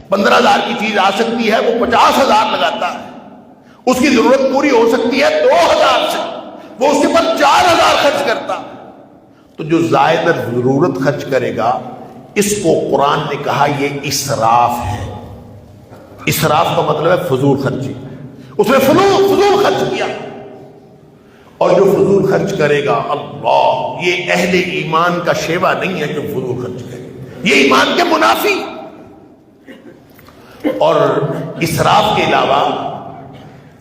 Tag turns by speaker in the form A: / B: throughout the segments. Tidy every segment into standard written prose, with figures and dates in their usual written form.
A: 15,000 کی چیز آ سکتی ہے، وہ 50,000 لگاتا ہے، اس کی ضرورت پوری ہو سکتی ہے 2,000 سے، وہ اس کے پر 4,000 خرچ کرتا۔ تو جو زائد ضرورت خرچ کرے گا اس کو قرآن نے کہا یہ اسراف ہے۔ اسراف کا مطلب ہے فضول خرچی، اس نے فضول خرچ کیا۔ اور جو فضول خرچ کرے گا، اللہ، یہ اہل ایمان کا شیوا نہیں ہے جو فضول خرچ کرے، یہ ایمان کے منافی۔ اور اسراف کے علاوہ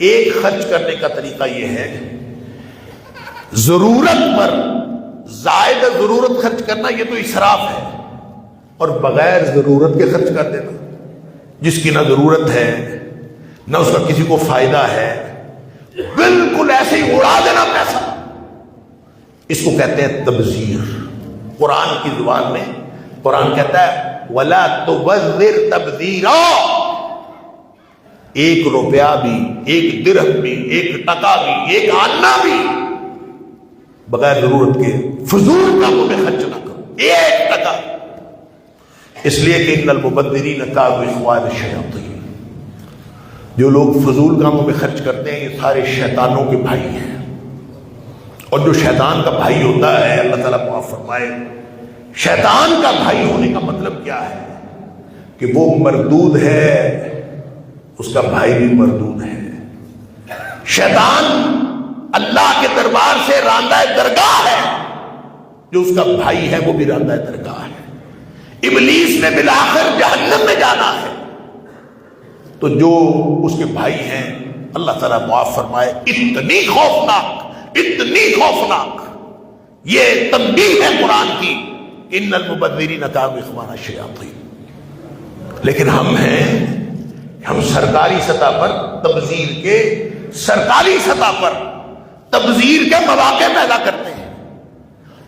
A: ایک خرچ کرنے کا طریقہ یہ ہے، ضرورت پر زائد ضرورت خرچ کرنا، یہ تو اسراف ہے، اور بغیر ضرورت کے خرچ کر دینا، جس کی نہ ضرورت ہے نہ اس کا کسی کو فائدہ ہے، بالکل ایسے ہی اڑا دینا پیسہ، اس کو کہتے ہیں تبذیر۔ قرآن کی زبان میں قرآن کہتا ہے وَلَا تُبَذِّرْ تَبْذِيرًا، 1 روپیہ بھی، 1 درہم بھی، 1 ٹکا بھی، 1 آنا بھی بغیر ضرورت کے فضول کاموں میں خرچ نہ کرو، 1 ٹکا۔ اس لیے کہ ان المبذرین کانوا اخوان الشیاطین، جو لوگ فضول کاموں میں خرچ کرتے ہیں یہ سارے شیطانوں کے بھائی ہیں۔ اور جو شیطان کا بھائی ہوتا ہے، اللہ تعالیٰ معاف فرمائے، شیطان کا بھائی ہونے کا مطلب کیا ہے کہ وہ مردود ہے، اس کا بھائی بھی مردود ہے۔ شیطان اللہ کے دربار سے راندہ درگاہ ہے، جو اس کا بھائی ہے وہ بھی راندہ درگاہ ہے۔ ابلیس نے بالآخر جہنم میں جانا ہے، تو جو اس کے بھائی ہیں اللہ تعالیٰ معاف فرمائے، اتنی خوفناک یہ تنبیہ ہے قرآن کی، ان المبذرین کانوا اخوان الشیاطین۔ لیکن ہم سرکاری سطح پر سرکاری سطح پر تبذیر کے مواقع پیدا کرتے ہیں،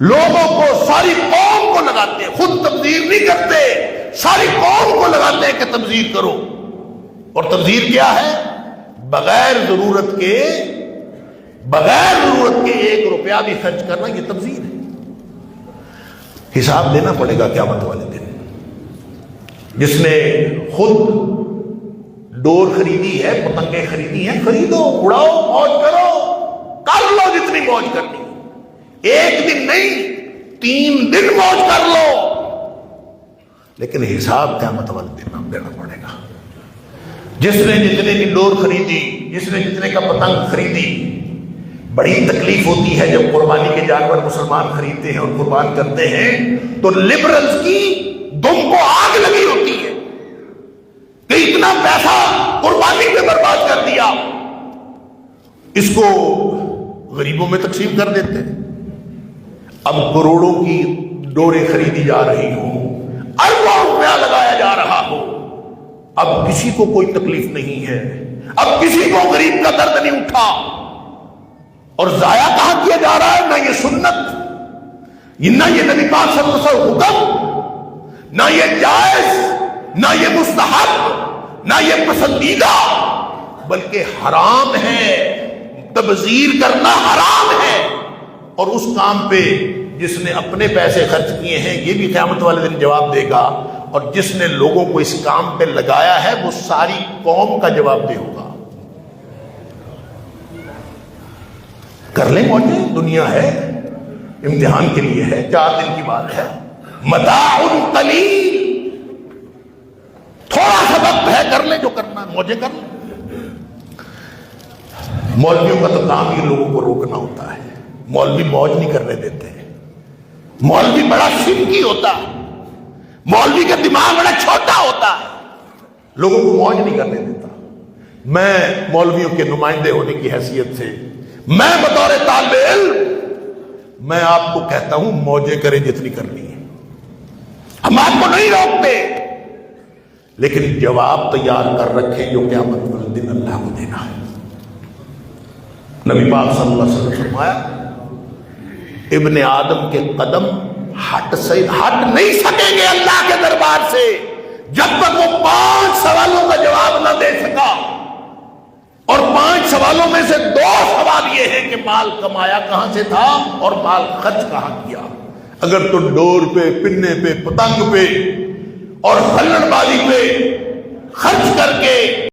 A: لوگوں کو، ساری قوم کو لگاتے ہیں، خود تبذیر نہیں کرتے، ساری قوم کو لگاتے ہیں کہ تبذیر کرو۔ اور تبذیر کیا ہے؟ بغیر ضرورت کے 1 روپیہ بھی خرچ کرنا، یہ تبذیر ہے۔ حساب دینا پڑے گا قیامت والے دن۔ جس نے خود ڈور خریدی ہے، پتنگیں خریدی ہیں، خریدو، اڑاؤ، موج کرو، کر لو جتنی موج کرنی، 1 دن نہیں 3 دن موج کر لو، لیکن حساب قیامت والے دن ہم دینا پڑے گا۔ جس نے جتنے کی ڈور خریدی، جس نے جتنے کا پتنگ خریدی، بڑی تکلیف ہوتی ہے جب قربانی کے جانور مسلمان خریدتے ہیں اور قربان کرتے ہیں تو لبرلز کی دم کو آگ لگی ہوتی ہے کہ اتنا پیسہ قربانی پہ برباد کر دیا، اس کو غریبوں میں تقسیم کر دیتے۔ اب کروڑوں کی ڈوریں خریدی جا رہی ہوں، اربوں روپیہ لگایا جا رہا ہو، اب کسی کو کوئی تکلیف نہیں ہے، اب کسی کو غریب کا درد نہیں اٹھا، اور ضائع کہاں کیا جا رہا ہے؟ نہ یہ سنت، نہ یہ نبی پاک صلی اللہ علیہ وسلم حکم، نہ یہ جائز، نہ یہ مستحب، نہ یہ پسندیدہ، بلکہ حرام ہے، تبذیر کرنا حرام ہے۔ اور اس کام پہ جس نے اپنے پیسے خرچ کیے ہیں یہ بھی قیامت والے دن جواب دے گا، اور جس نے لوگوں کو اس کام پہ لگایا ہے وہ ساری قوم کا جواب دے ہوگا۔ کر لیں موجے، دنیا ہے، امتحان کے لیے ہے، 4 دن کی بات ہے، متاع قلیل، تھوڑا سا وقت ہے، کر لیں جو کرنا، موجے کر لیں۔ مولویوں کا تو کام ہی لوگوں کو روکنا ہوتا ہے، مولوی موج نہیں کرنے دیتے، مولوی بڑا سمکی ہوتا ہے، مولوی کا دماغ بڑا چھوٹا ہوتا ہے، لوگوں کو موج نہیں کرنے دیتا۔ میں مولویوں کے نمائندے ہونے کی حیثیت سے، میں بطور طالب علم، میں آپ کو کہتا ہوں موجے کریں جتنی کرنی ہے، ہم آپ کو نہیں روکتے، لیکن جواب تیار کر رکھیں جو قیامت والے دن اللہ کو دینا ہے۔ نبی پاک صلی اللہ علیہ وسلم نے فرمایا ابن آدم کے قدم ہٹ نہیں سکیں گے اللہ کے دربار سے جب تک وہ 5 سوالوں کا جواب نہ دے سکا، اور 5 سوالوں میں سے 2 سوال یہ ہے کہ مال کمایا کہاں سے تھا اور مال خرچ کہاں کیا۔ اگر تو ڈور پہ، پنے پہ، پتنگ پہ اور ہلڑ بازی پہ خرچ کر کے